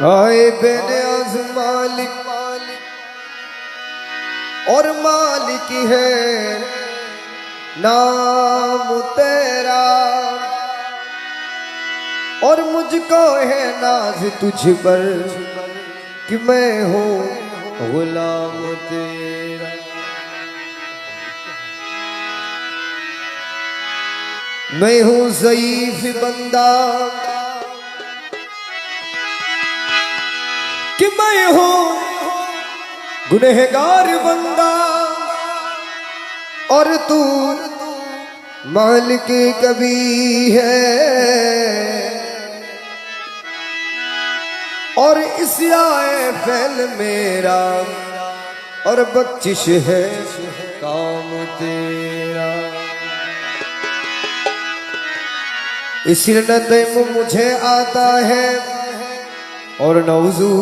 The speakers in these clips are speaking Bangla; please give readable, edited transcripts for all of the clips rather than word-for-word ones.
आए बेनियाज़ मालिक और मालिक है नाम तेरा, और मुझको है नाज तुझ पर कि मैं हूँ गुलाम तेरा। मैं हूँ ज़ईफ़ बंदा कि मैं हूँ गुनहगार बंदा, और तू मालिक कभी है, और इस आए फैल मेरा और बख्शिश है काम तेरा। इसलिए न तैमूम मुझे आता है और न वुज़ू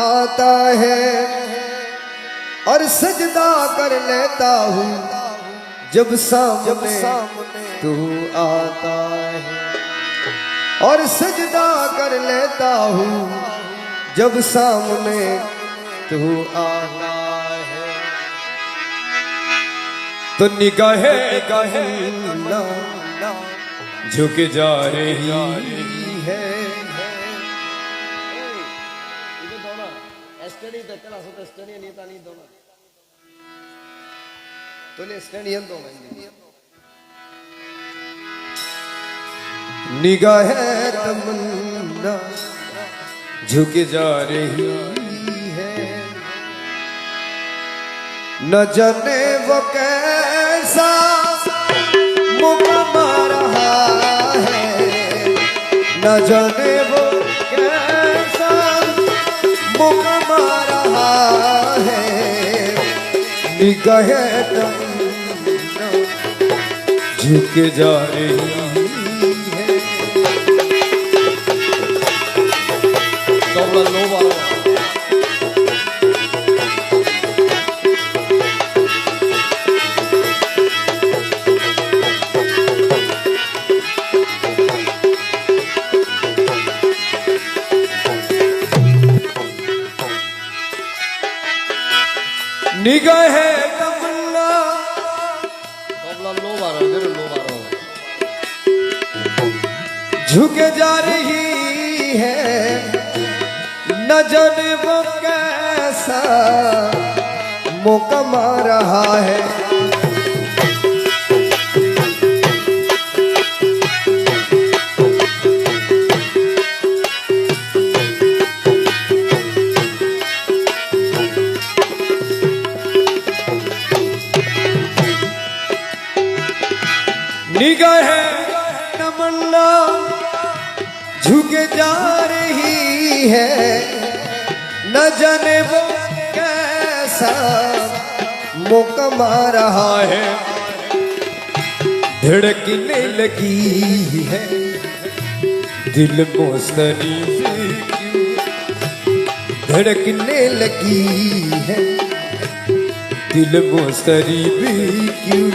आता है, और सजदा कर लेता हूँ जब सामने तू आता है, और सजदा कर लेता हूँ जब सामने तू आता है। तो निगाहे गहना झुक जा रही है। निगाहे तमन्ना झुक जा रही है, न जाने वो कैसा मुक़ाम रहा है, न जाने वो कैसा मुक़ाम रहा है। निगाहे तमन्ना झुक जा रही है। निगाहे तमन्ना झुक जा रही है, न जाने वो कैसा मुक़ाम रहा है। निगाहे तमन्ना झुक जा रही है, न जाने वो कैसा मुक़ाम रहा है। धड़कने लगी है दिल मुस्तरीब क्यों, धड़कने लगी है दिल मुस्तरीब क्यों।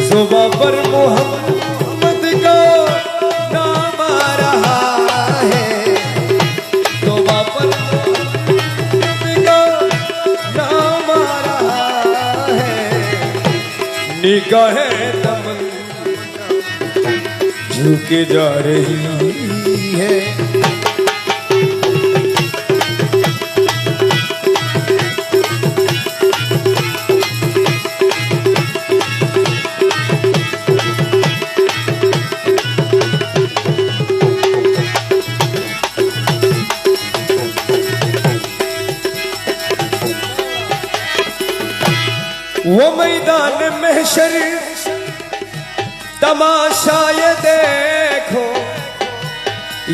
ज़ुबां पर मोहम्मद का नाम आ रहा है, ज़ुबां पर मोहम्मद का नाम आ रहा है। निगाहे तमन्ना झुक जा रही है। वो मैदान महशर तमाशा ये देखो,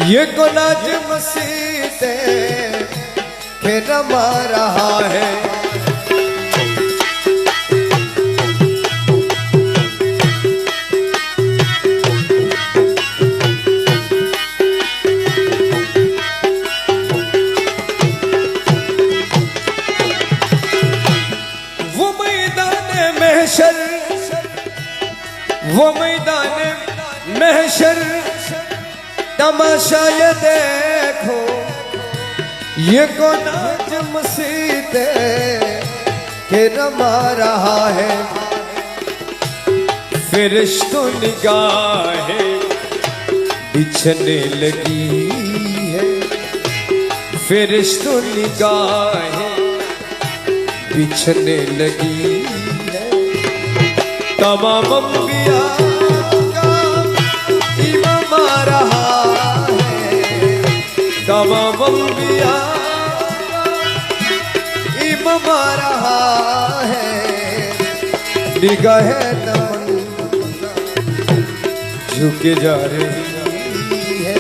ये गुनाज मसीते के रमा रहा है। महशर, वो मैदान महशर तमाशा ये देखो, ये कौन आज मसीते के रमा रहा है। फिरिश्तों निगाहें बिछने लगी है, फिरिश्तों निगाहें बिछने लगी है। तमाम अंबिया का इमाम आ रहा है, तमाम अंबिया का इमाम आ रहा है। निगाहे तमन्ना झुके जा रही है।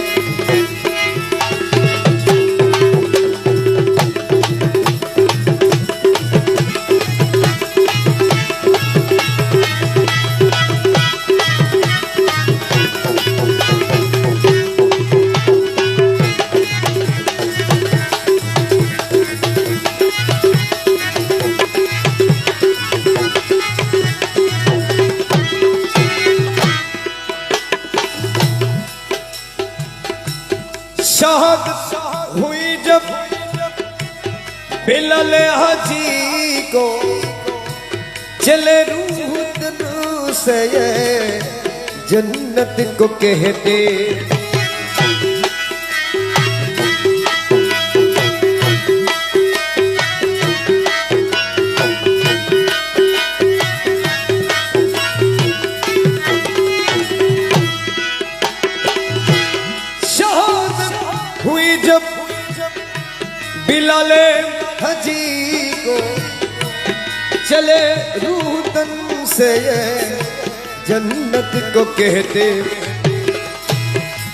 शहादत हुई जब बिलाल हाजी को, चले रूह तनु से ये जन्नत को कहते। हुई जब बिलाल हाजी को, चले रूह तन से ये जन्नत को कहते।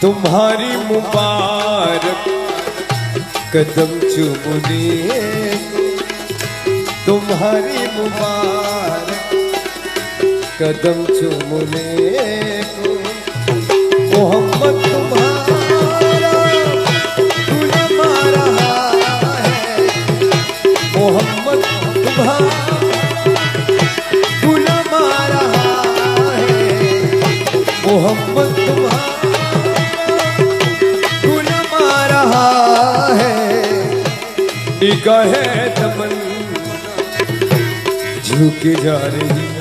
तुम्हारी मुबारक कदम चूमने को, तुम्हारी मुबारक कदम चूमने को। मोहम्मद तुम्हारा मोहम्मद तुम्हारा गुलाम आ रहा है, मोहम्मद तुम्हारा गुलाम आ रहा है। निगाहे तमन्ना झुके जा रही है।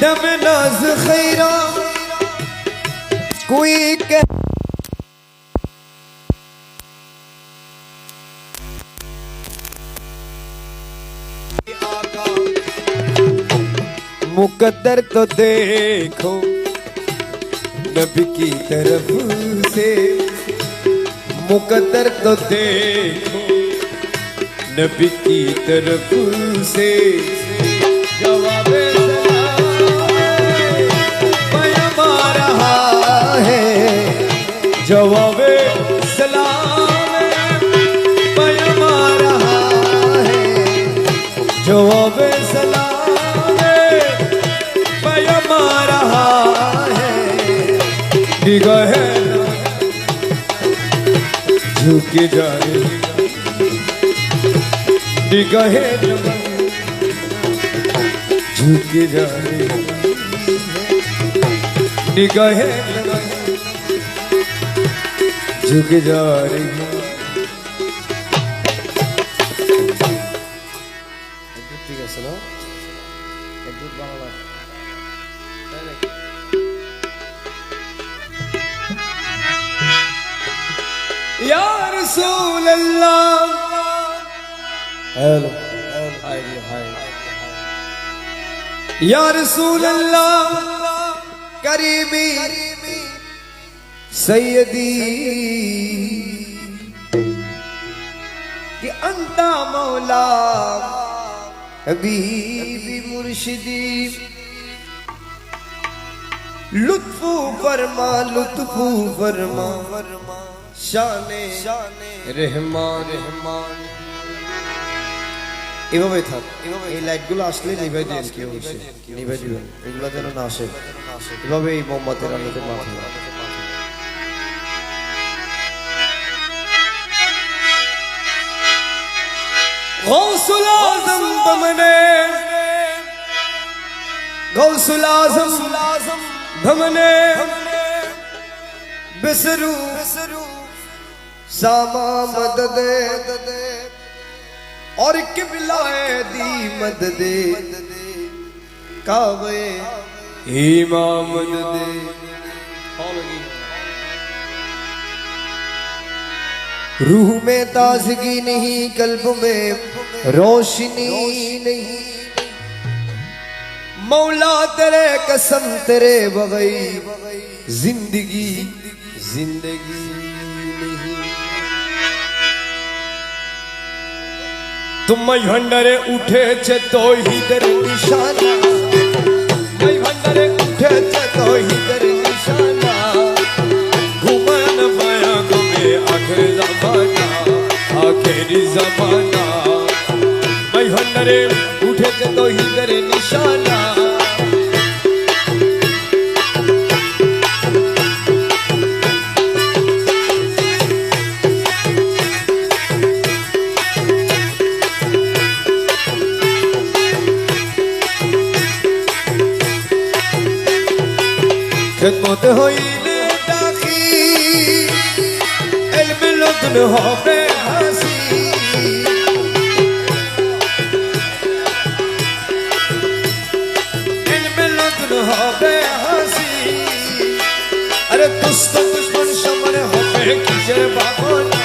दम नाज खैरा कोई कह मुकद्दर तो देखो नबी की तरफ से, मुकद्दर तो देखो नबी की तरफ से। जवाब जवाबे सलाम पयम आ रहा है, जवाबे सलाम पयम आ रहा है। निगाहे झुके जा रही, निगाहे झुके जा रही, निगाहे झुके जा रही है। ठीक है सुनो, बांग्ला या रसूल अल्लाह। हेलो हाय या रसूल अल्लाह करीबी सैयदी कि अंता मौला हबीबी मुर्शिदी। लुत्फू फरमा शाने रहमान এভাবে থাক। এই লাইটগুলো আসলে নিভাই দিন, কি অবশ্যই নিভাই দিবেন, এগুলো যেন না আসে। এভাবে এই মোমবাতির আলোতে মাথা গৌসুল আজম বমনে गौसुल आजम भमने बिसरू सामा मदद और किबलाए दी मदद कावे इमाम मदद। रूह में ताजगी नहीं, कल्ब में रोशनी नहीं, मौला तेरे कसम तेरे बगैर जिंदगी जिंदगी नहीं। तुम भंडारे उठे छे तो ही दर निशाना, मैं भंडारे उठे छे तो ही दर निशाना, घुमन माया घुमे आखिर जमाना आखिरी जमाना। मैं भंडारे उठे छे तो ही दर निशाना, खिदमत होइले दाखी इल्म लदन होवे हसी, इल्म लदन होवे हसी। अरे दुस्त दुश्मन शमन होवे किशर बाबोना,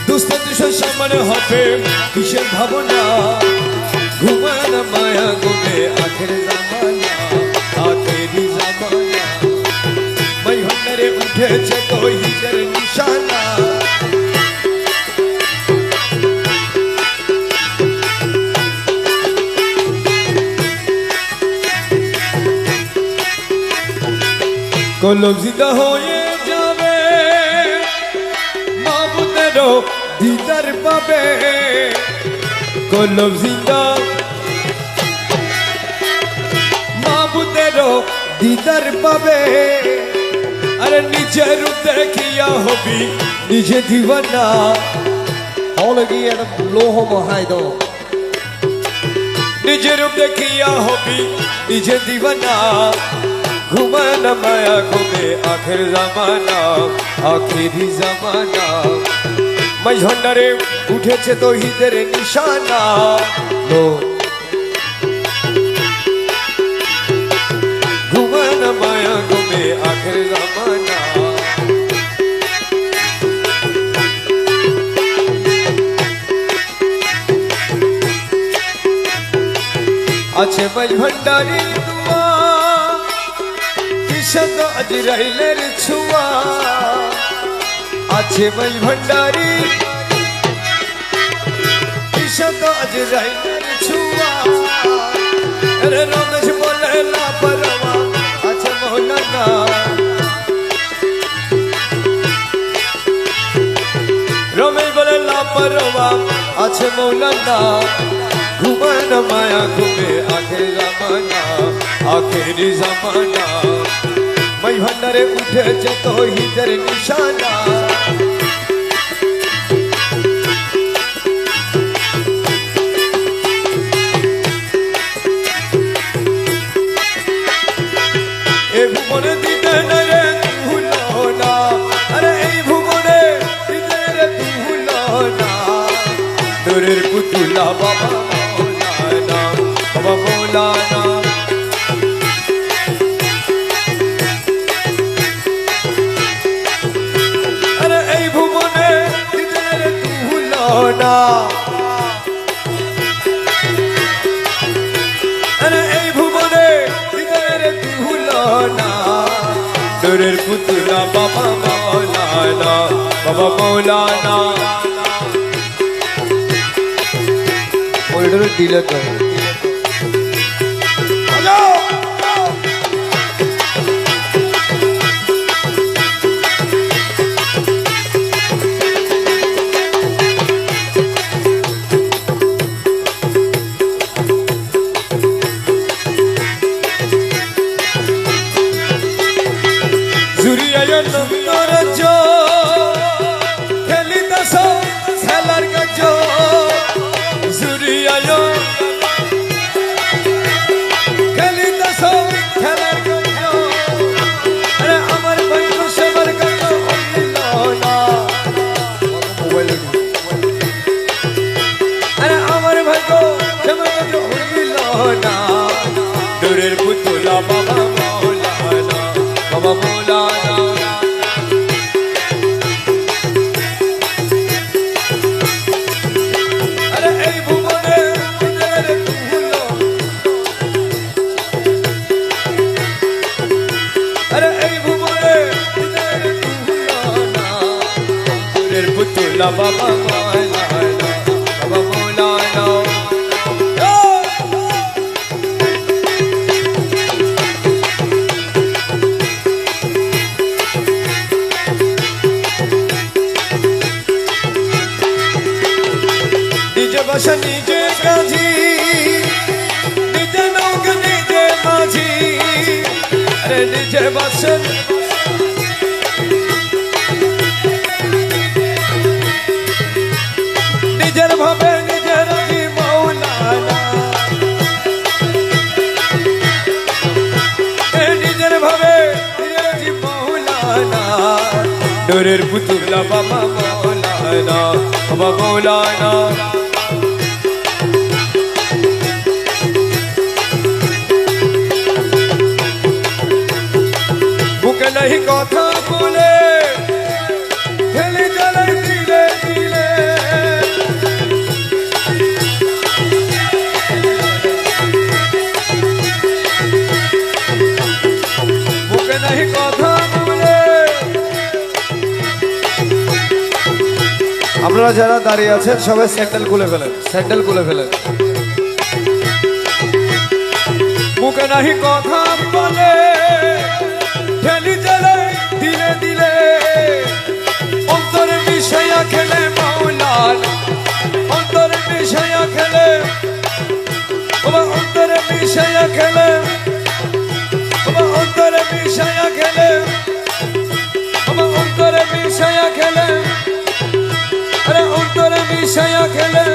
दुस्त दुश्मन शमन होवे किशर भावना, घुमन माया घुमे आखिर जमाना आखिरी जमाना। मैं भंडारे उठे छे तो ही दर निशाना, को लोग जिंदा होए जावे माबूदेरो दीदार पावे, को लोग जिंदा माबूदेरो दीदार पावे। अरे निजे रूप देखिया हबी निजे दीवाना लगी लोह महाय दो, निजे रूप देखिया हबी निजे दीवाना, घुमन माया घुमे आखिर जमाना आखिरी जमाना। मैं भंडारे उठे छे तो ही तेरे निशाना, लो घुमन माया घुमे आखिर जमाना। अच्छे मैं भंडारी दुआ किशन अजराइलेर छुआ, अच्छे मैं भंडारी किशन अजराइलेर छुआ। अरे रमेश बोले लापरवा अच्छा मौलाना, रमेश बोले लापरवा अच्छा मौलाना, घुमन माया घुमे आखिर जमाना आखिरी जमाना। मैं भंडारे उठे छे तो ही दर निशाना, ए भुवने दिते रे भुलोना, अरे ए भुवने दिते रे भुलोना, नूरेर पुतुला बाबा मौलाना बाबा मौलाना। अरे ए भुवने दिते रे भुलोना, अरे ए भुवने दिते रे भुलोना, नूरेर पुतुला बाबा मौलाना बाबा मौलाना। ओल्डर डीलर নূরের পুতুলা বাবা মৌলানা, বাবা মৌলানা। আরে এই ভুবনে আরে এই ভুবনে নূরের পুতুলা বাবা মৌলানা, বাবা মৌলানা। নিজে বসা নিজে কাজী, নিজে নৌক নিজে মাঝি। আরে নিজে বসা নিজের ভাবে নিজের মৌলানা, নিজের ভাবে নিজের মৌলানা। নূরের পুতুলা বাবা মৌলানা, বাবা মৌলানা। বুকে নাহি কথা বলে হেলে জ্বালাই দিলে দিলে। বুকে নাহি কথা বলে। আপনারা যারা দাঁড়িয়ে আছেন সবাই স্যান্ডেল খুলে ফেলেন, স্যান্ডেল খুলে ফেলেন। মুখে নাহি কথা বলে ঠেলি চলে দিলে দিলে। অন্তরে মিশাইয়া খেলে মৌলান, অন্তরে মিশাইয়া খেলে, অন্তরে মিশাইয়া খেলে, অন্তরে মিশাইয়া খেলে, অন্তরে মিশাইয়া খেলে। আরে অন্তরে মিশাইয়া খেলে,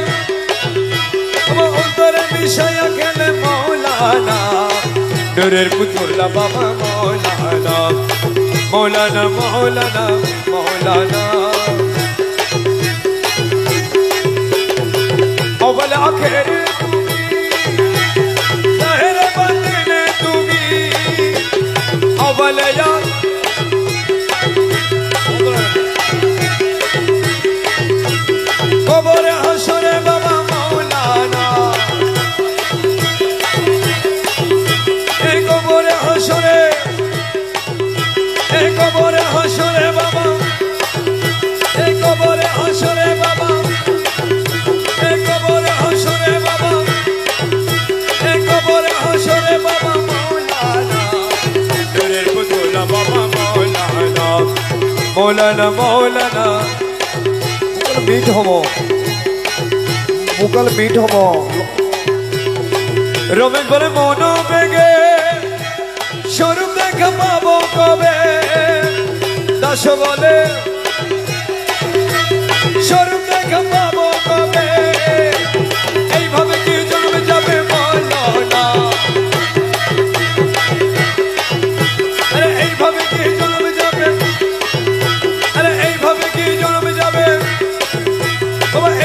অন্তরে মিশাইয়া খেলে মৌলানা। নূরের পুতুলা বাবা মৌলানা, মৌলানা মৌলানা মৌলানা। अव्वल आखिर ज़ाहिर बातिन তুমি, अव्वल या कब्र हशरे बाबा मौलाना। ए कब्र हशरे, ए कब्र हशरे बाबा, ए कब्र हशरे बाबा, ए कब्र हशरे बाबा, ए कब्र हशरे बाबा मौलाना। नूरेर पुतुला बाबा मौलाना, मौलाना मौलाना। बीट होमो मुकल बीट होमो रमेश बोले मनो बेगे शोरूम देखा पाबो कबे। दास बोले शोरूम देखा पाबो कबे। এই ভাবে কি জন্মে যাবে মৌলানা। আরে এই ভাবে কি জন্মে যাবে, আরে এই ভাবে কি জন্মে যাবে,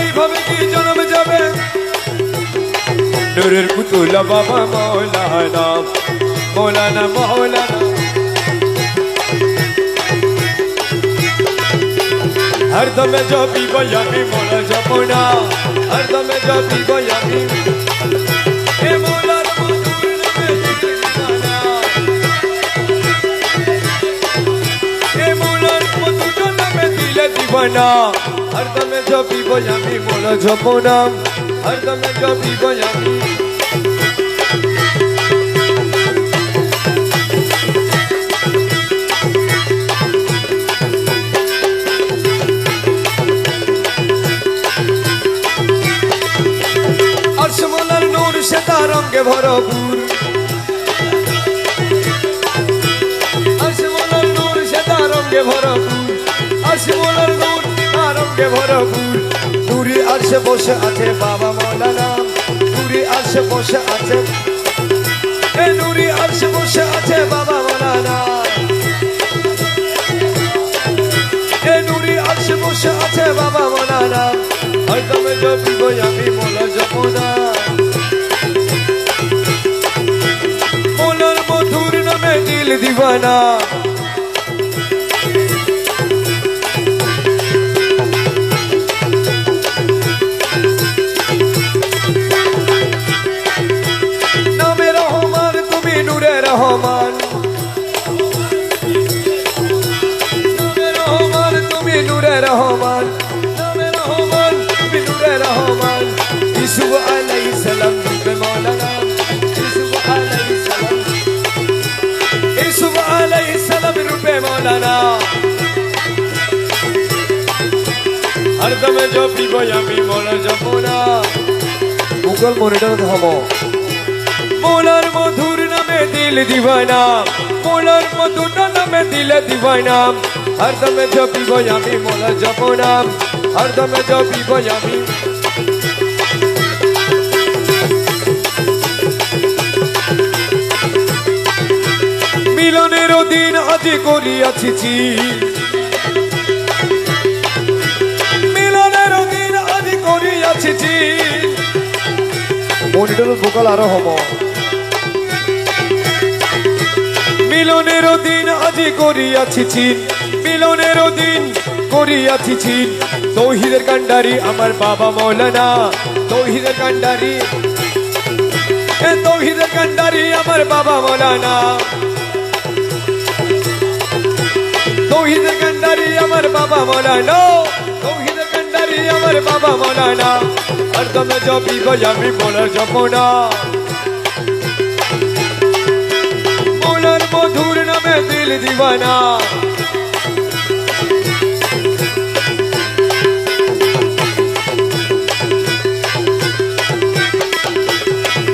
এইভাবে কি জন্ম যাবে। নূরের পুতুলা বাবা মৌলানা, মৌলানা মৌলানা। हरदम जपी बयामी मौला जमुना, हरदम जपी बयामी ए मौला मधुर में दीवाना, ए मौला मधुर में दिल दीवाना। हरदम जपी बयामी मौला जमुना, हरदम जपी बयामी। अर्शमोलार नूर से तारंगे भरपूर, अर्शमोलार नूर से तारंगे भरपूर, अर्शमोलार नूर तारंगे भरपूर। नूरी अर्श बसे आछे बाबा मौलाना, नूरी अर्श बसे आछे, ए नूरी अर्श बसे आछे बाबा मौलाना, ए नूरी अर्श बसे आछे बाबा मौलाना। हरदम जपी बयामी मौला जमुना। दीवाना नामे रहमान तुम्हें नूरे रहमान नामे रहमान तुम्हें नूरे रहमान नामे रहमान तुम्हें नूरे रहमान यूसुफ अलैहिस्सलाम रूपे मौलाना यूसुफ अलैहिस्सलाम रूपे मौलाना हरदम जो पीबो यामी मौला जमुना गूगल मॉनिटर থামো মৌলার মধুর নামে দিল দিওয়ানা মৌলার মধুর নামে দিল দিওয়ানা হরদম जो पीबो यामी मौला जमुना हरदम जो पीबो यामी মিলনের দিন আজ করিয়াছি মিলনের দিন আজ করিয়াছি মনিটরের ভোকাল আরো হব মিলনের দিন আজ করিয়াছি মিলনের দিন করিয়াছি তৌহিদের কান্ডারি আমার বাবা মৌলানা তৌহিদের কান্ডারি তৌহিদের কান্ডারি আমার বাবা মৌলানা तौहीद कंडारी अमर बाबा मौलाना तौहीद कंडारी अमर बाबा मौलाना हरदम जो पीबो यामी मौला जमुना मौलार मधुर नामे दिल दीवाना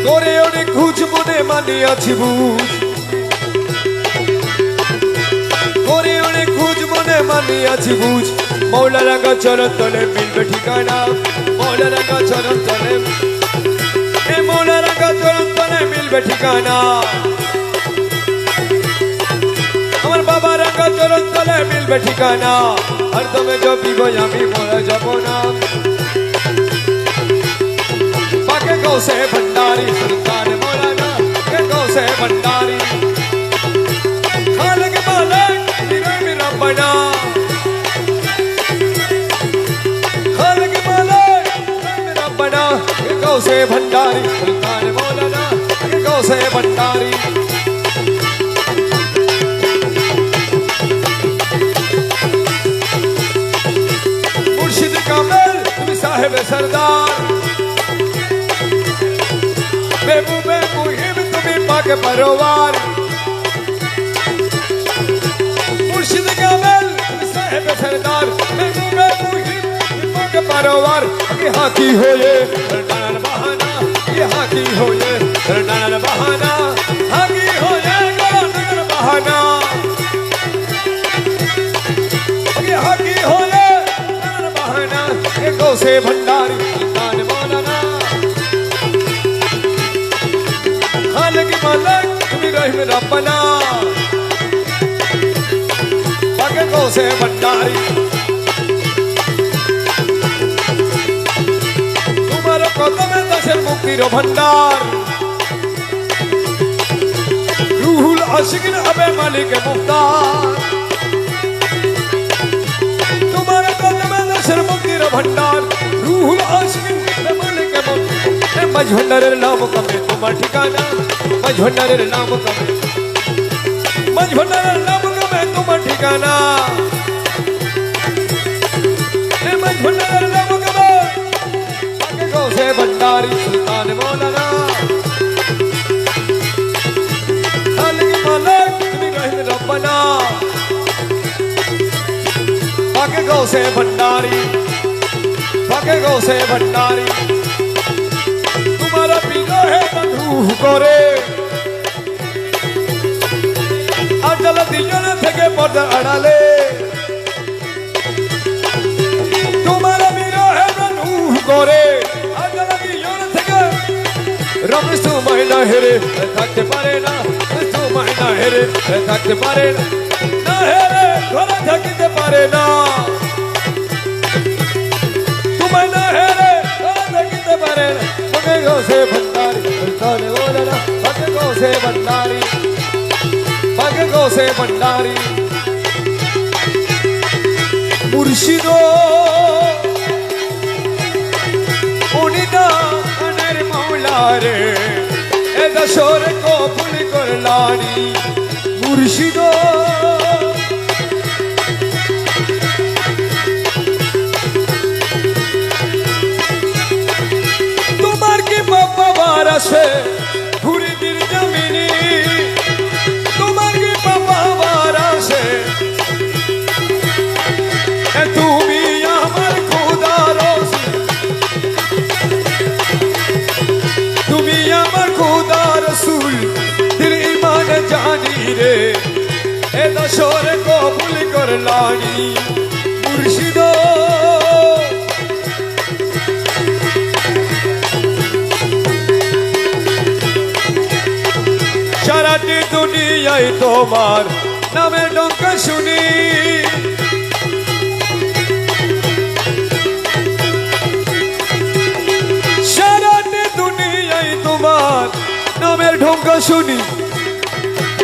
তোরে অনেক খুঁজ মনে মানিয়াছি বুঝ তোরে অনেক খুঁজ মনে মানিয়াছি বুঝ মৌলা রাঙা চরণ তলে মিলবে ঠিকানা মৌলা রাঙা চরণ তলে মৌলা রাঙা চরণ তলে মিলবে ঠিকানা আমার বাবা রাঙা চরণ তলে মিলবে ঠিকানা হরদমে जो पीबो यामी मौला जमुना पाके गौसे भंडारी सुल्तान मौलाना के गौसे भंडारी खालिक मालिक रब्बना खालिक मालिक रब्बना के गौसे भंडारी सुल्तान मौलाना के गौसे भंडारी मुर्शिद कामिल तुम साहिब सरदार महबूबे मुहिम तुम्हें पाक परवार मुर्शिद कामिल साहिब सरदार महबूबे मुहिम पाक परवार यहाँ की हो ये नान बहाना यहाँ की हो ये नान बहाना हाँ की हो ये नान बहाना यहाँ की हो ये नान बहाना ये गौसे भंडारी सुल्तान मौलाना खालिक मालिक तुम्हें रहीम रब्बना पाके गौसे भंडारी तुम्हारा कदम दशर मुक्तिर भंडार रूहुल आशिकिन अबे मालिक मुख्तार तुम्हारा कदम दशर मुक्तिर भंडार रूहुल आशिकिन अबे मालिक मुख्तार मझवंडर नाम कमे तुम्हारा ठिकाना मझवंडर नाम कमे मझवंडर नाम कमे तुम्हारा ठिकाना मझवंडर नाम कमे पाके गौसे भंडारी सुल्तान मौलाना खालिक मालिक तुम्हें रहीम रब्बना पाके गौसे भंडारी पाके गौसे भंडारी तुम्हारा पीरो है रूह करे अजल दियन থেকে পর্দা আড়ালে तुम्हारा पीरो है रूह करे अजल दियन থেকে রমেশ তোমায় না হেরে থাকতে পারে না তোমায় না হেরে থাকতে পারে না হেরে ঘরে থাকিতে পারে না তোমায় না হেরে ঘরে থাকিতে পারে না পাকে গৌসে ভন্ডারি সুলতান মৌলানা পাকে গৌসে ভন্ডারি থাকে গোসে ভণ্ডারি মুর্শিদ উনি দানের মাওলা রে এ দশর কবুল করলানি মুর্শিদ তোমার কি বাবা বার আছে ঘুরে দিল জমিনি তোমার কি বাবা বার আছে তুমি আমার খোদা রসুল তুমি আমার খোদা রসুল দিল ইমান জানি রে এ দশর কবুল করলানি মুর্শিদ সারাটি দুনিয়ায় তোমার নামের ডঙ্কা শুনি সারাটি দুনিয়ায় তোমার নামের ঢঙ্কা শুনি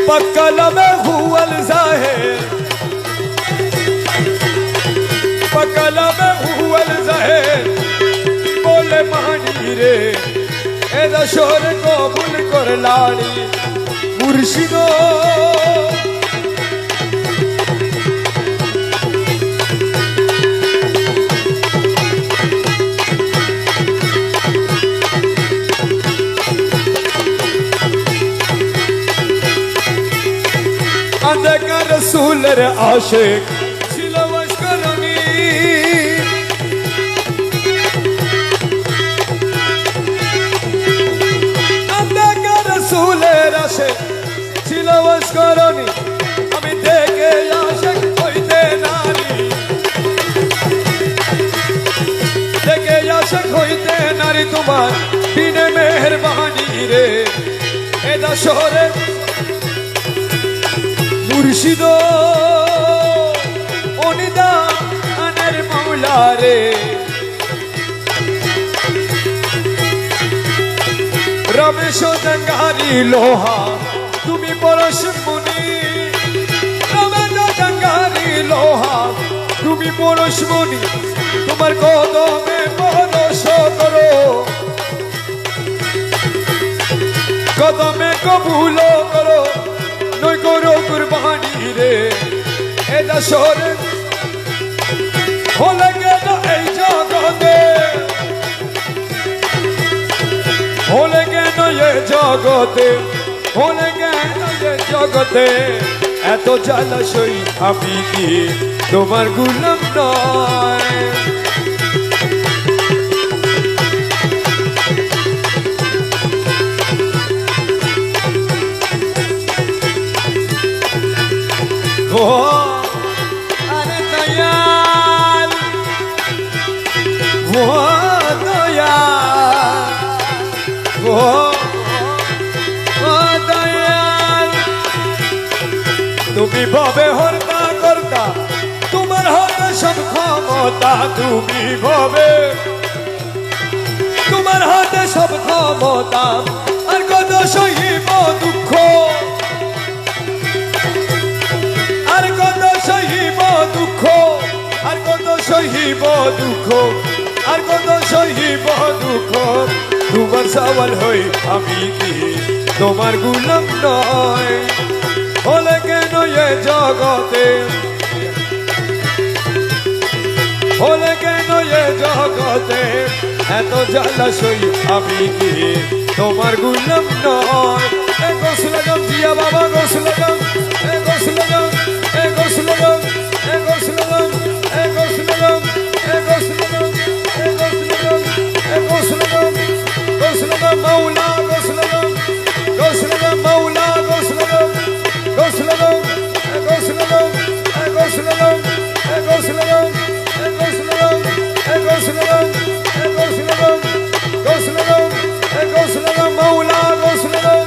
পক্কা লবে হুয়াল জাহের পক্কা লবে হুয়াল জাহের বলে মানি রে এ দশর কবুল করলানি মুর্শিদ আন্দেকার রসুলের আশিক ছিল মস্করণী আন্দেকার রসুলের আশিক ছিল মস্করণী আমি দেখে আশিক হইতে নারী দেখে আশিক হইতে নারী তোমার বিনে মেহেরবানি রে এ দশরে মুর্শিদ অনিদানের মাওলা রে রমেশ জঙ্গারি লোহা তুমি পরশ মুনি রমেশ জঙ্গারি লোহা তুমি পরশ মুনি তোমার কদমে পরশ করো কদমে কবুল করো নই করো কুরবানি রে এ দশর হলে গেল এই জগতে হলে গেল এ জগতে হলে গেল এ জগতে এত জলাশয় আমি কি তোমার গুলাম নয় আরে দয়াল ও দয়াল ও দয়াল তুমি ভবে হর্তা কর্তা তোমার হাতে সব ক্ষমতা তুমি ভবে তোমার হাতে সব ক্ষমতা আর কত সহিব দুঃখ আর কত সহিব দুঃখ আর কত সহিব দুঃখ আর কত সহিব দুঃখ তোমার সওয়াল হই আমি কি তোমার গুলাম নয় হলে কেন এ জগতে হলে কেন এ জগতে এত জলাশয় আমি কি তোমার গুলাম নয় এ গোসল গাম জিয়া বাবা গোসল গাম এ গোসল গাম এ গোসল গাম এ গোসল গাম এ গোসল গাম এ গোসল গাম এ গোসল গাম এ গোসল গাম গোসল গাম মাওলা গোসল গাম গোসল গাম মাওলা গোসল গাম গোসল গাম এ গোসল গাম এ গোসল গাম এ গোসল গাম এ গোসল গাম এ গোসল গাম এ গোসল গাম গোসল গাম এ গোসল গাম মাওলা গোসল গাম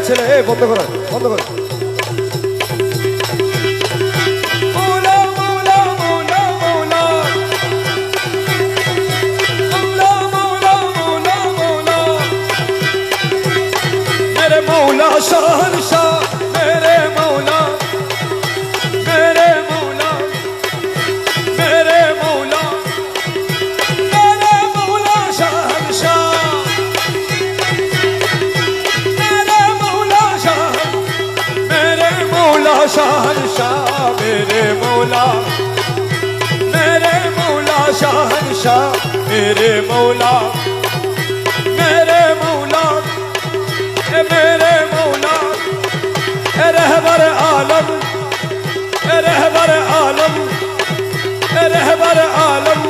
ছেলে বন্ধ করো বন্ধ করো मौला शहंशाह मेरे मौला मेरे मौला मेरे मौला मेरे मौला शहंशाह मेरे मौला मेरे मौला शहंशाह मेरे मौला शहंशाह मेरे मौला मेरे मौला रहबर आलम रहबर आलम रहबर आलम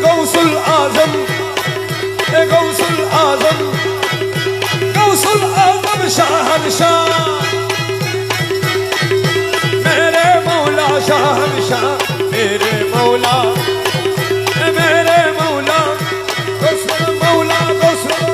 गौसुल आजम गौसुल आजम गौसुल आजम शहंशाह मेरे मौला शहंशाह मेरे मौला गौसुल मौला गौसुल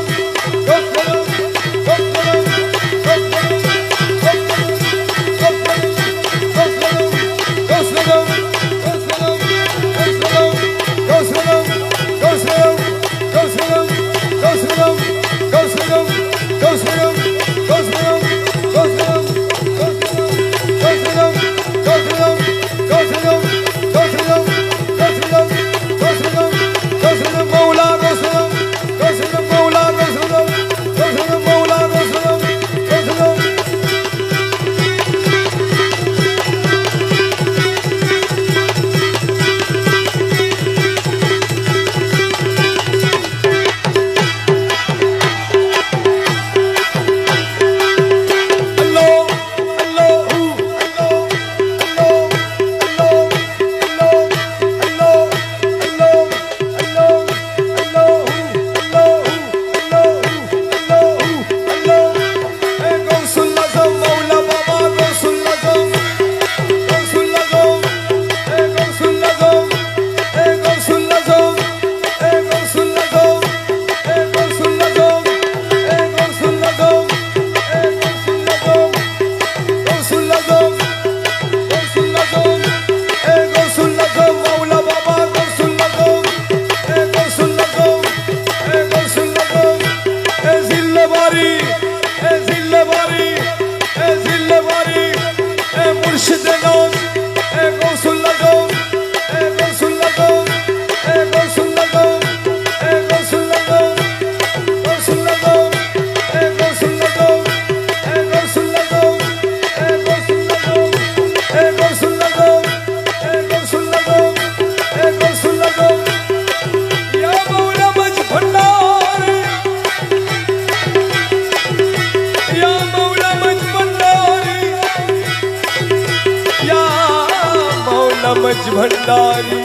मज भंडारी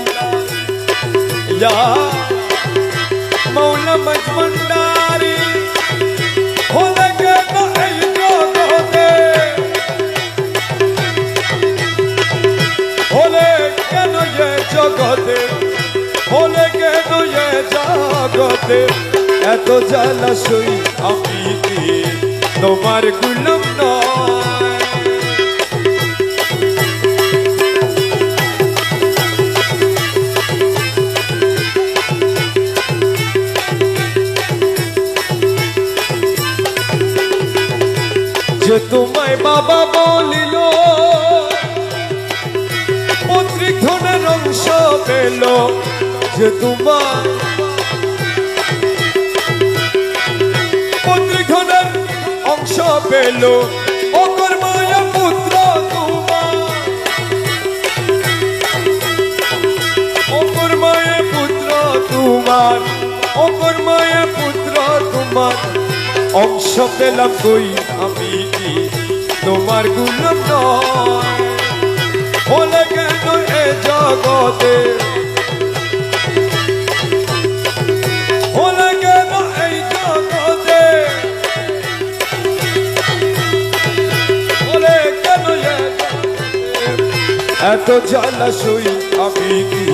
या मौला मज भंडारी हो लगे न ऐनो गोदे हो लगे न ये जगते हो लगे न ये जगते এত জালাশই আমি কি তোমার গুলাম নয় যে তোমায় বাবা বলিল পৈতৃক ধনের অংশ পেল যে তোমার পৈতৃক ধনের অংশ পেল অকর মায়া পুত্র তোমার অকর মায়া পুত্র তোমার অকর মায়া পুত্র তোমার অংশ পেলাম কই আমি কি তোমার গুলাম নয় হলে কেন এ জগতে হলে কেন এই জগতে হলে কেন এত জালাশই আমি কি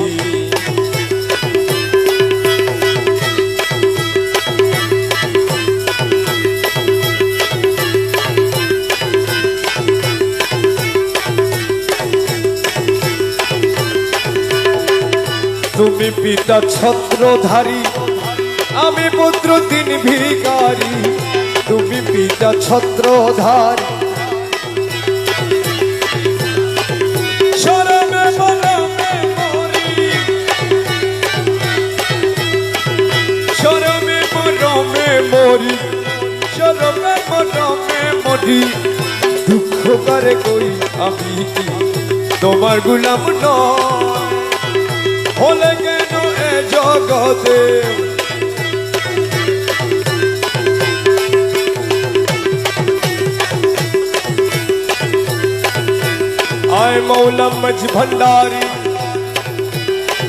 তুমি পিতা ছত্রধারী আমি পুত্র তিন ভিখারি তুমি পিতা ছত্রধারী শরমে মরমে মরি শরমে মরমে মরি শরমে মরমে মরি দুঃখ করে কই আমি কি তোমার গোলাম নয় হলে কেন এ জগতে आए मौला मज भंडारी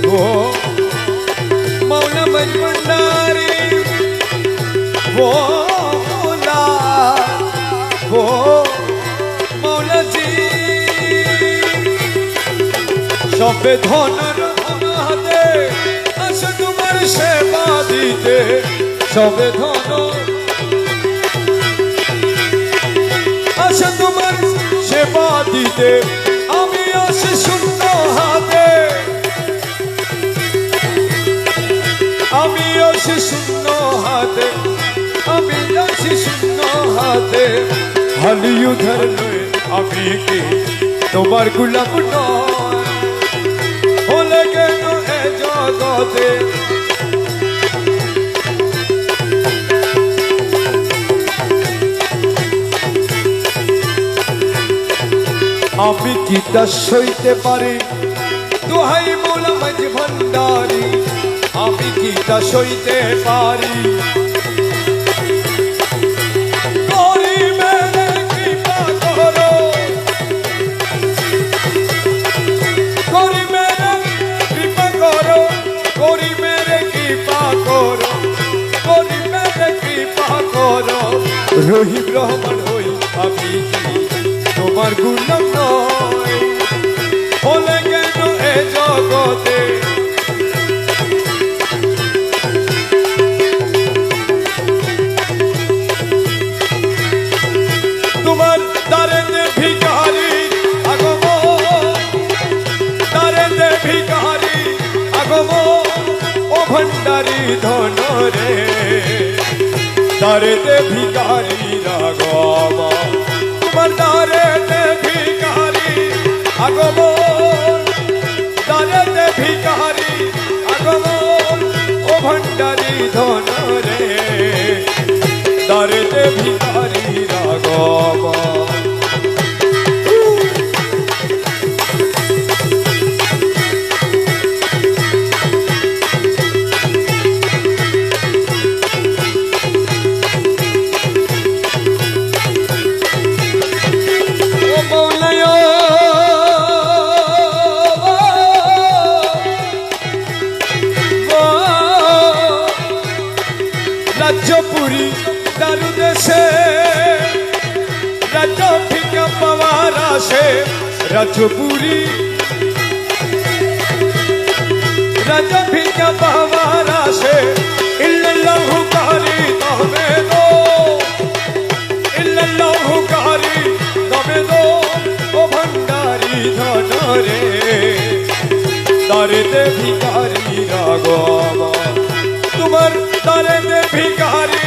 वो मौला मज भंडारी वो मौला जी सबे धनर धन हाते आसे तुम्हार सेवा दीते सबे धन आसे तुम्हार सेवा दीते আমি আসি শূন্য হাতে আমি আসি শূন্য হাতে আমি আসি শূন্য হাতে হালি উধার নয় আমি কি তোমার গোলাম নয় হলে কেন এ জগতে আমি কি তা সইতে পারি দোহাই মৌলা মাঝ ভান্ডারি আমি কি তা সইতে পারি করি মেরে কৃপা করো করি মেরে কৃপা করো করি মেরে কৃপা করো করি মেরে কৃপা করো রহিম রহমান হই আমি কি তোমার গোলাম নয় হলে কেন এ জগতে তোমার দ্বারেতে ভিখারি আগমন দ্বারেতে ভিখারি আগমন ও ভণ্ডারি ধন রে দ্বারেতে ভিখারি আগমন দারেতে ভিখারি আগমন দারেতে ভিখারি আগমন ও ভণ্ডারি ধন রে দারেতে ভিখারি আগমন রাজ্যপুরী দারু দেশে রাজ্য ভিক্ষা পাওয়ার আসে রাজ্যপুরী রাজ্য ভিক্ষা পাওয়ার আসে ইল্লাল্লাহু কারি তবে দো ইল্লাল্লাহু কারি তবে দো ও ভণ্ডারি ধন রে দারেতে ভিখারি আগমন তোমার দারেতে ভিখারি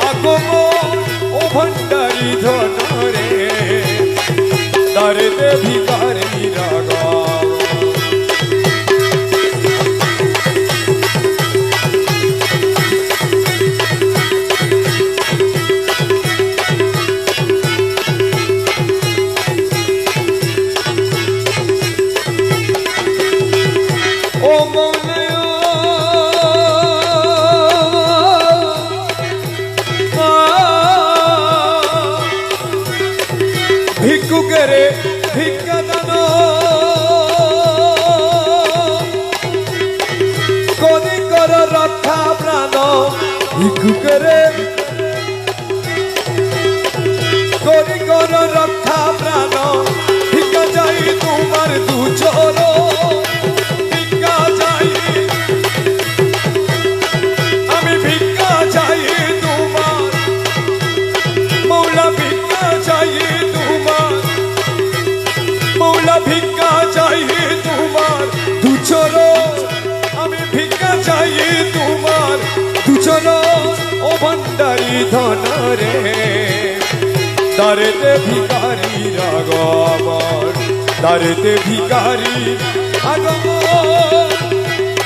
আগমন ও ভণ্ডারি ধন রে দারেতে ভিখারি আগমন ভিক্ষুকেরে ভিক্ষা দান করি কর রক্ষা প্রাণ ভিক্ষুকেরে করি কর রক্ষা প্রাণ ভিক্ষা যাই তোমার দু চরণ ভিক্ষা যাই আমি ভিক্ষা চাই তোমার মৌলা ভিক্ষা চাই তোমার মৌলা চাই তোমার দুচরণ ও ভান্ডারি ধন রে দারেতে ভিখারি আগমন দারেতে ভিখারি আগমন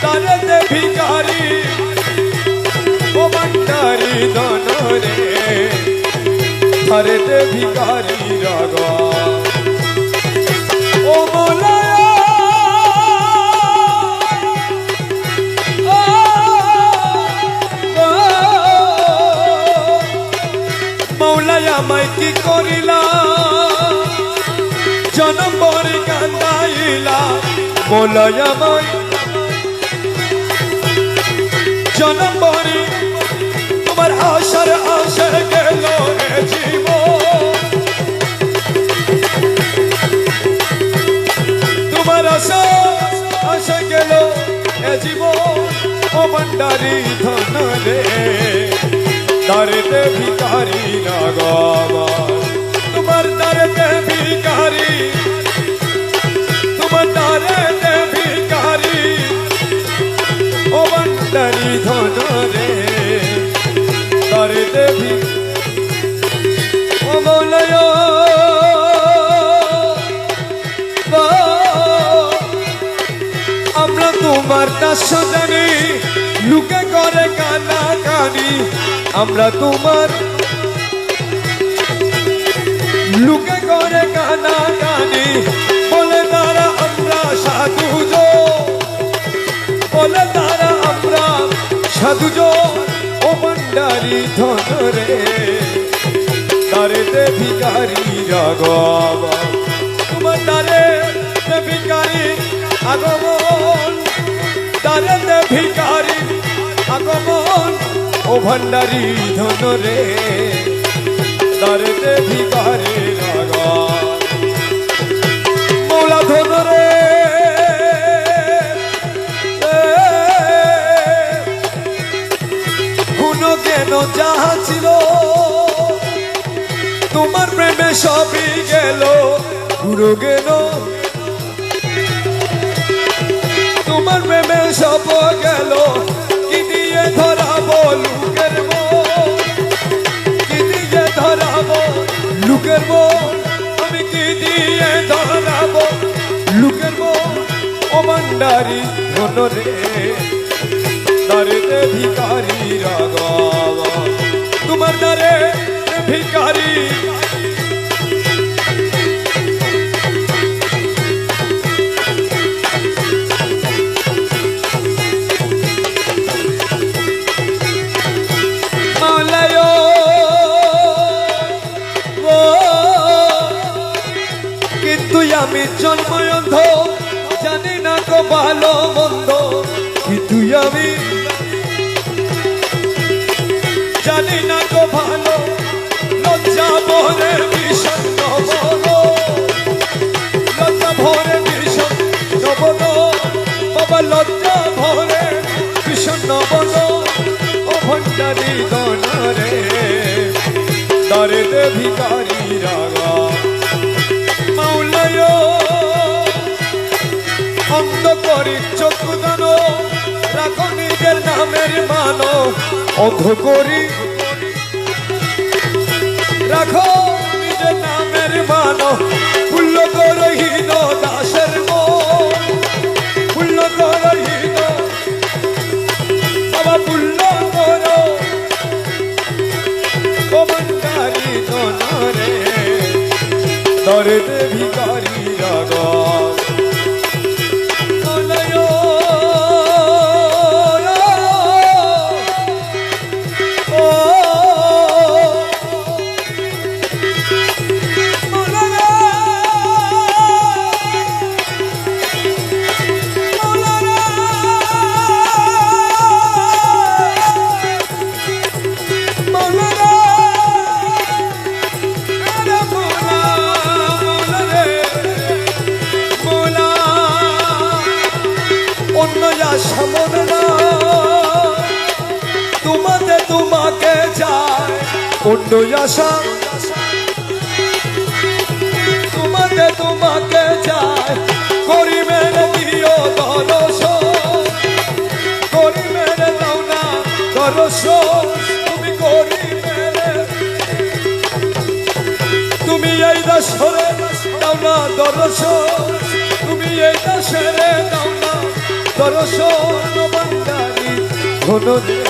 দারেতে ভিখারি ও ভান্ডারি ধন রে দারেতে ভিখারি আগমন ও মৌলায় আমায় কি করিলা জনম ভরে কান্দাইলা মৌলায় আমায় জনম ভরে তোমার আশার আশা গেল এ জীবন তোমার আশা আশা গেল এ জীবন ও ভান্ডারি ধন রে দারেতে ভিখারি আগমন তোমার দারেতে ভিখারি তোমার দারেতে ভিখারি ও ভান্ডারি ধন রে দারেতে ও মৌলায় আমরা তোমার দাস জানি লুকে করে কানা কানি আমরা তোমার লুকে করে কানা কানি বলে তারা আমরা সাধুজ বলে তারা আমরা সাধুজ ও ভান্ডারি ধন রে দারেতে ভিখারি আগমন তোমার দারেতে ভিখারি আগমন দারেতে ভিখারি আগমন ও ভান্ডারি ধন রে দারেতে ভিখারি আগমন মৌলা ধন রে গুণ জ্ঞান যাহা ছিল তোমার প্রেমে সবই গেল গুরু জ্ঞান তোমার প্রেমে সব গেল কি দিয়ে ধরাবো লুকের মন কি দিয়ে ধরাবো লুকের মন আমি কি দিয়ে ধরাবো লুকের মন ও ভান্ডারি ধন রে দারেতে ভিখারি আগমন তোমার দারেতে ভিখারি কিন্তু আমি জন্ময়ন্ধ জানি না কো ভালো মন্দ কিন্তু আমি জানি না কো ভালো লজ্জা ভরে বিষণ্ণ বলো লজ্জা ভরে বিষণ্ণ বলো বাবা লজ্জা ভরে বিষণ্ণ বলো ও ভান্ডারি ধন রে দারেতে ভিখারি আগমন মৌলায় অন্ধ করি চক্ষু দান রাখো নিজের নামের মানো অন্ধ করি রাখো নিজের নামের মানো পুল্ল করহীন দাসের মন পুল্ল করহীন বাবা পুল্ল কর ও ভান্ডারি ধন রে দারেতে ভিখারি আগমন তোমাকে চাই অন্য আশা তোমাকে চাই করি মেরে দিও দর্শন করি সরে দাও না দর্শন, তুমি এই সরে দাও না দর্শন বান্দারি ধন রে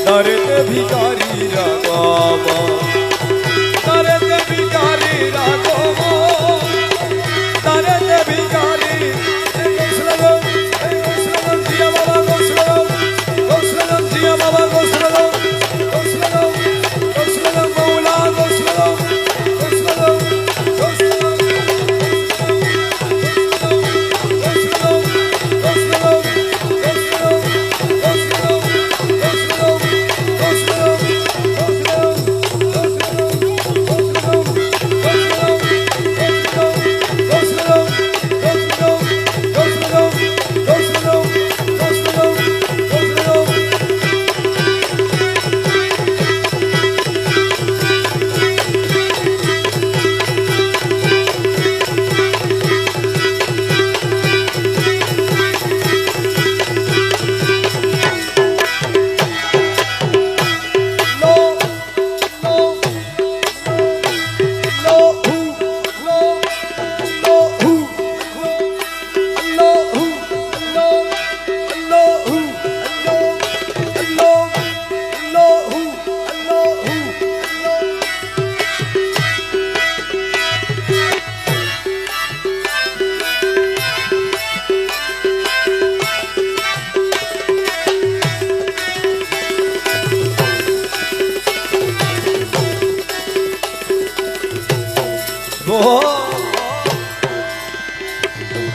তারেতে ভিখারি রাগম, তারেতে ভিখারি রাগম, তারেতে ভিখারি জিয়া বাবা গোসলম, গোসলম জিয়া বাবা গোসলম, গোসলম গোসলম মৌলা গোসলম, গোসলম গোসলম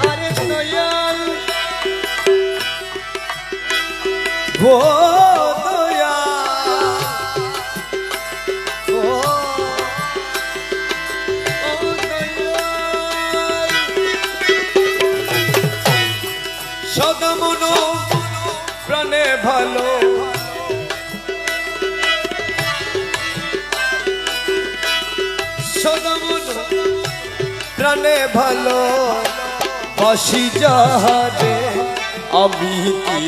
আরে দয়াল ও দয়াল ও দয়াল সদা মন প্রাণে ভালো সদা মন প্রাণে ভালো বাসি যাহারে আমি কি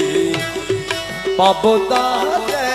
পাবো তারে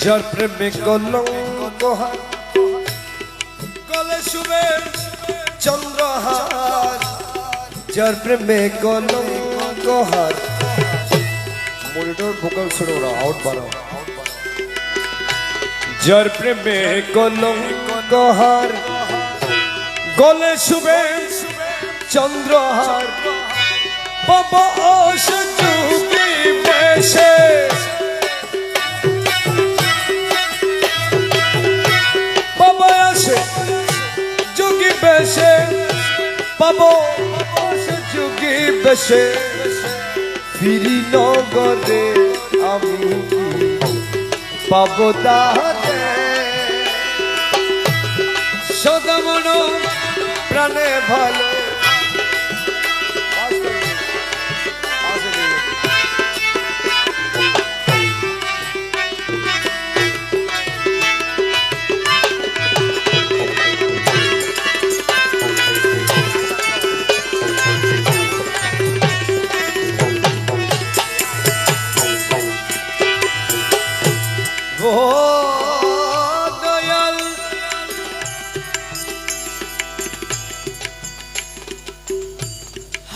যার প্রেমে কলঙ্ক হার গলে শুবে চন্দ্রহার, যার প্রেমে কলঙ্ক হার মনিটর ভোকাল শুনে ওরা আউট বাড়াও, যার প্রেমে কলঙ্ক হার গলে শুবে চন্দ্রহার বাবা অসুখী বেশে যোগী বেশে পাবো যোগী বেশে ফিরি নগরে আমি পাবো তাহাতে সদা মন প্রাণে ভালো দয়াল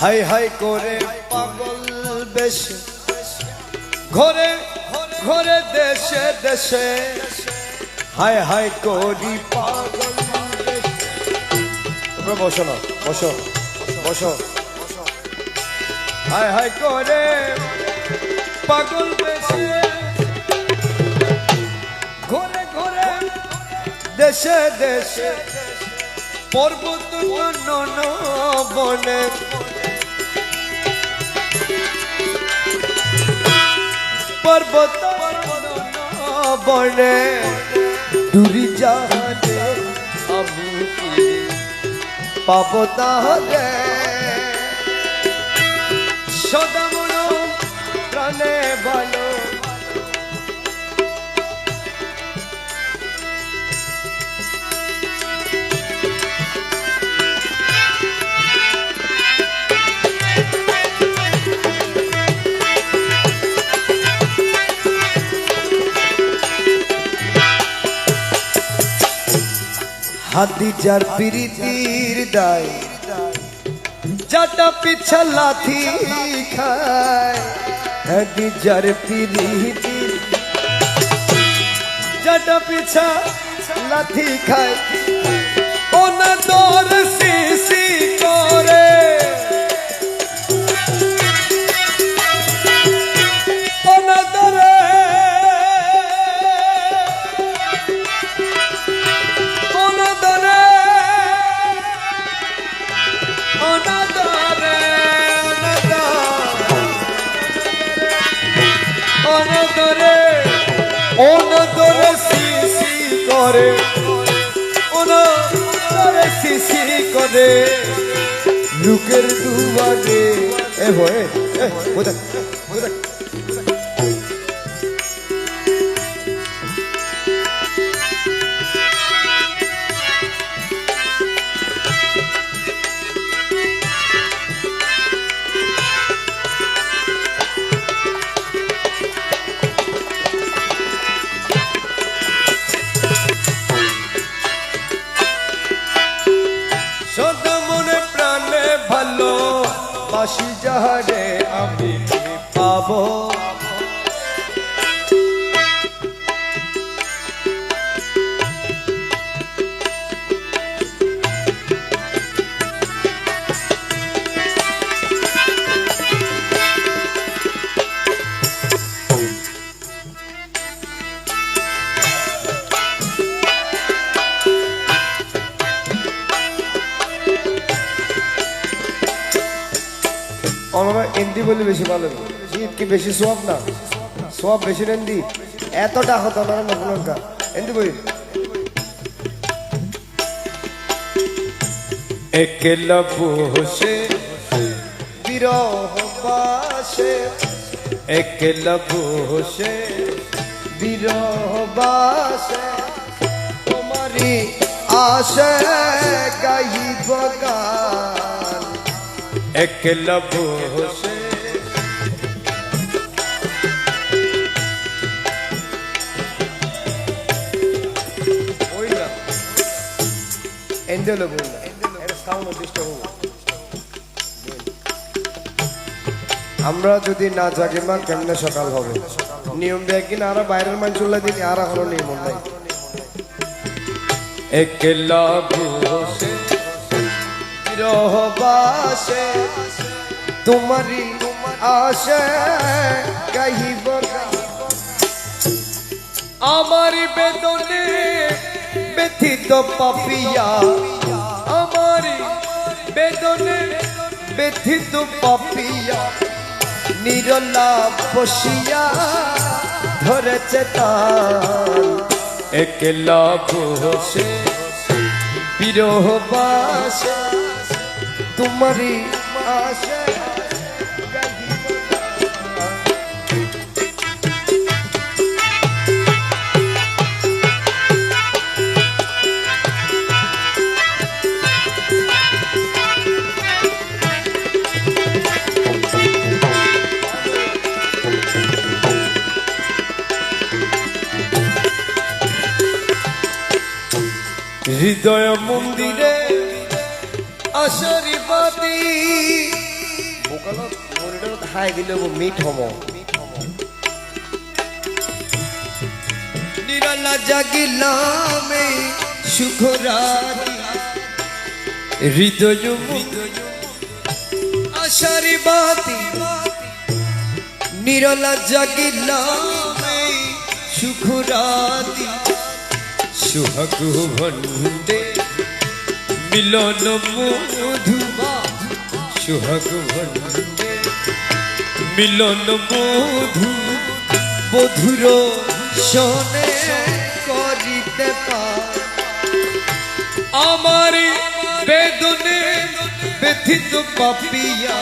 হাই হাই করে পাগল বেশে ঘরে ঘরে দেশে দেশে হাই হাই করি পাগল তোমরা বসো না, বসো বসো, হাই হাই করে পাগল বেশে ঘরে ঘরে দেশে দেশে পর্বত বনে পর্বত বনে ডুরি যাহারে আমি কি পাব তাহারে সদা মন প্রাণে ভালো হাতি যার পিরিতির দায় যাটা পিছা লাথি খায় হাতি যার পিরিতির যাটা পিছা লাথি খায় ওনা তোর সিসি করে ওনা তোরে অনদরে সিসি করে অনদরে সিসি করে লোকের দুয়ারে এ ভয়ে এ বোঝা বোঝা বাসি যাহারে আমি পাবো আমরা হিন্দি বলি বেশি ভালো কি বেশি সোয়াব না সোয়াব বেশি হিন্দি এতটা হতো না নকলঙ্কা হিন্দি বলি একলা বসে বিরহ বাসে একলা বসে বিরহ বাসে তোমারি আশা গাইব গান একলা বসে ওই না এন্ডেলো বল না এটা সাউন্ড ডিস্টার্ব হবে আমরা যদি না জাগে মা কেমনে সকাল হবে নিয়ম দেয় কিনা আর বাইরের মান চলে দিন আর এখনো নিয়ম নাই একলা বসে বিরহ বাসে তোমারি আশা গাইব আমার বেদনে ব্যথিত পাপিয়া আমার বেদনে ব্যথিত পাপিয়া নিরলা বসিয়া ধরেছে তার একলা বসে বিরহ বাসে তোমারি আশা হৃদয় মন্দিরে আশারি বাতি বোকালত মরিডত খাই দিলে মিঠ হম নিরালা জাগিলামে সুখরাতি হৃদয় আশারি বাতি নিরালা জাগিলামে সুখরাতি সুহাগ ভণ্ডে মিলন মধুমা সুহাগ ভণ্ডে মিলন মধু বধুর শোনে করিতে পার আমার বেদনে ব্যথিত পাপিয়া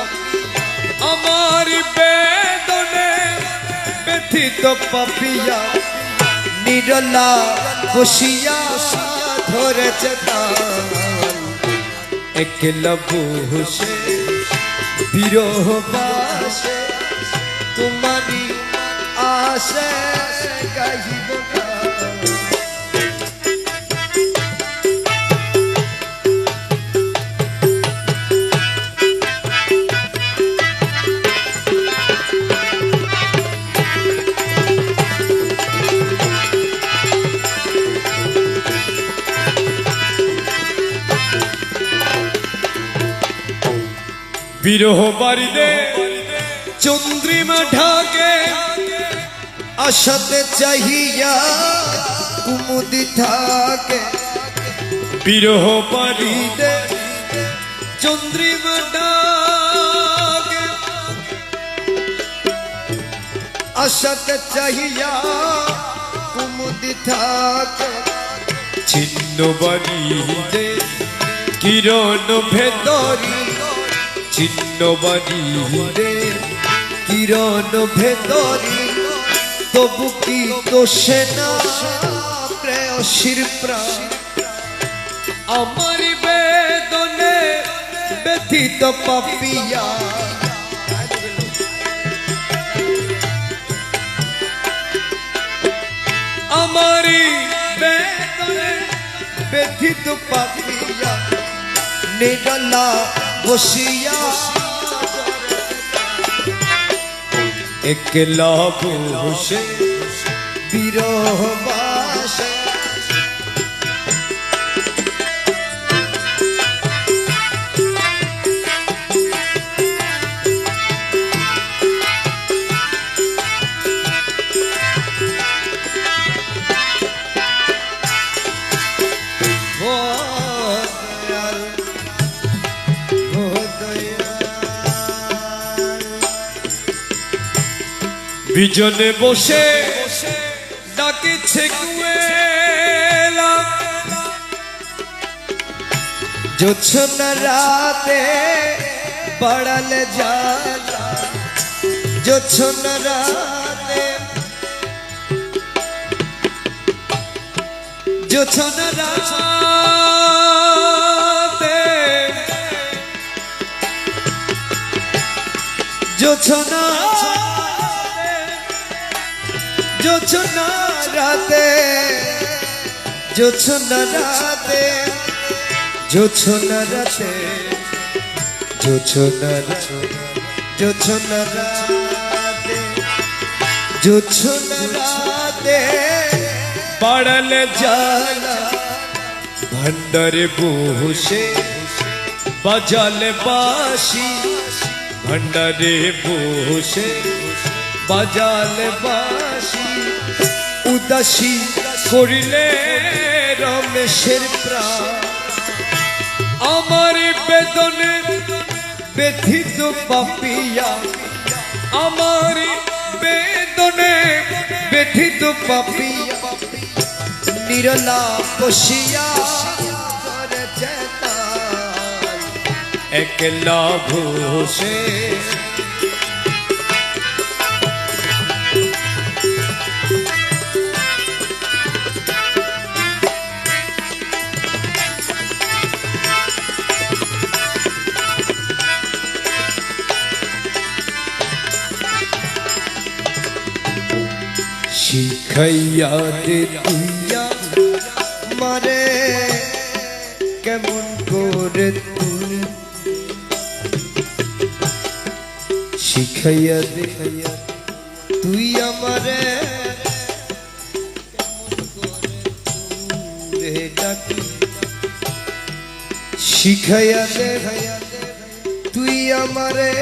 আমার বেদনে ব্যথিত পাপিয়া নিরলা বসিয়া ধরেছে তাল একলা বসে বিরহ বাসে তোমারি আশে গাহিব বিরহ বাড়িতে চন্দ্রিমা ঢাকে আশাতে চাহিয়া কুমুদি থাকে বিরহ বাড়িতে চন্দ্রিমা ঢাকে আশাতে চাহিয়া কুমুদি থাকে ছিন্ন বাড়িতে কিরণ ভেতরি ছিন্ন বাড়িতে কিরণ ভেতরি তবু কি দোষে না প্রেয়সীর প্রাণ আমার বেদনে ব্যথিত পাপিয়া আমার বেদনে ব্যথিত পাপিয়া নিরলা বসিয়া একলা বসে বিরহ বাসে বিজনে বসে ডাকিছে কুয়েলা জোছনা রাতে বাড়ালে জ্বালা জোছনা রাতে জোছনা রাতে জোছনা জোছনা রাতে জোছনা রাতে জোছনা রাতে জোছনা জোছনা রাতে জোছনা রাতে বাড়ালে জ্বালা ভান্ডারে বসে বাজালে বাঁশি ভান্ডারে বসে বাজালে বাঁশি উদাসী করিলে রমেশের প্রাণ আমার বেদনে ব্যথিত পাপিয়া আমার বেদনে ব্যথিত পাপিয়া নিরলা বসিয়া ধরেছে তাল একলা বসে শিখাইয়া দে তুইয়া মারে কেমন করে তুই শিখাইয়া দে তুই আমারে শিখাইয়া দে তুই আমারে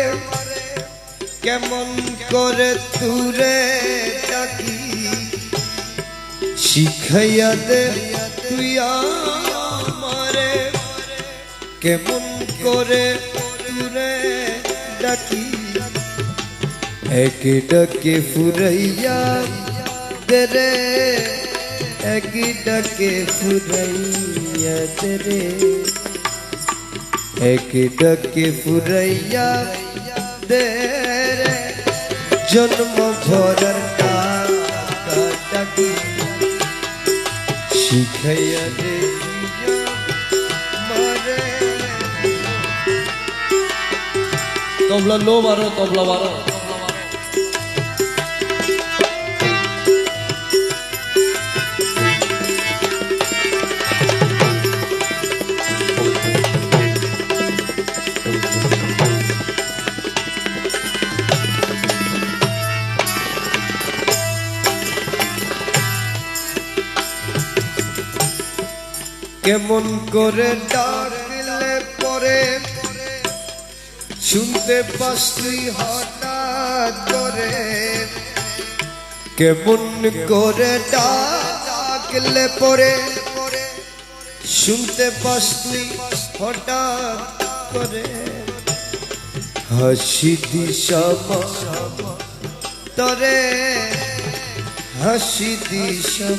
কেমন করে তুরে ডাকি শিখাইয়া দে তুই আমারে কেমন করে তুরে ডাকি এক ডাকে ফুরাইয়া দে রে, এক ডাকে ফুরাইয়া দে রে, এক ডাকে ফুরাইয়া দে রে, জন্ম ভরার টাকা ডাকি শিখাইয়া দে মারে। তবলা লো মারো, তবলা মারো। কেমন করে ডাকলে পরে শুনতে পাস তুই হঠাৎ করে, কেমন করে ডাকলে পরে শুনতে পাস তুই হঠাৎ করে, হাসি দিশা তরে, হাসি দিশা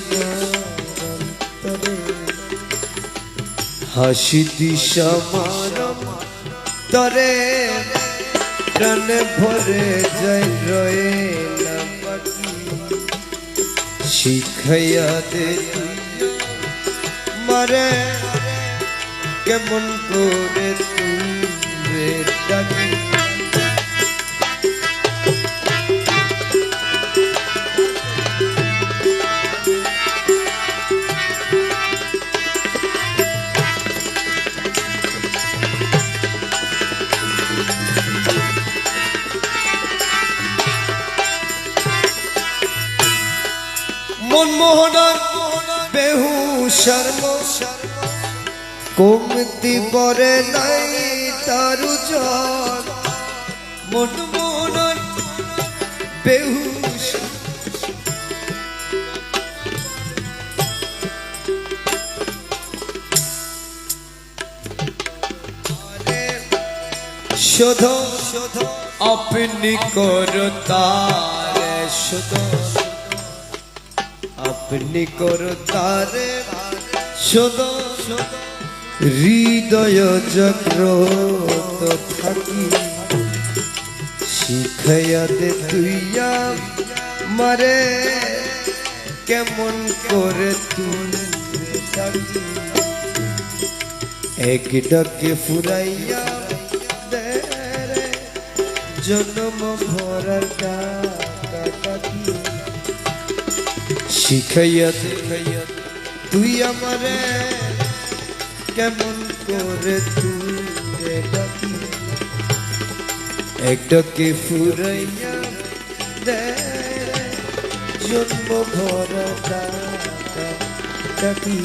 তরে, হাসি দিশা মারম তরে, প্রাণে ভরে যাই রয়ে না বাকি শিখাইয়া দে মারে, কেমন করে তুই ডাকি। মনমোহনার বেহুশার কমতি পরে নাই তারু জন, মনমোহনার বেহুশ শোধ আপনি করতারে, শোধ আপনি করতারে শোধ, হৃদয় জাগ্রত থাকি শিখাইয়া দে তুইয়া মারে, কেমন করে তুই ডাকি, এক ডাকে ফুরাইয়া দে রে, জন্ম ভরার টাকা ডাকি শিখাইয়া দে তুই আমারে, কেমন করে তুই ডাকি, এক ডাকে ফুরাইয়া দে, জন্ম ভরা টাকা ডাকি।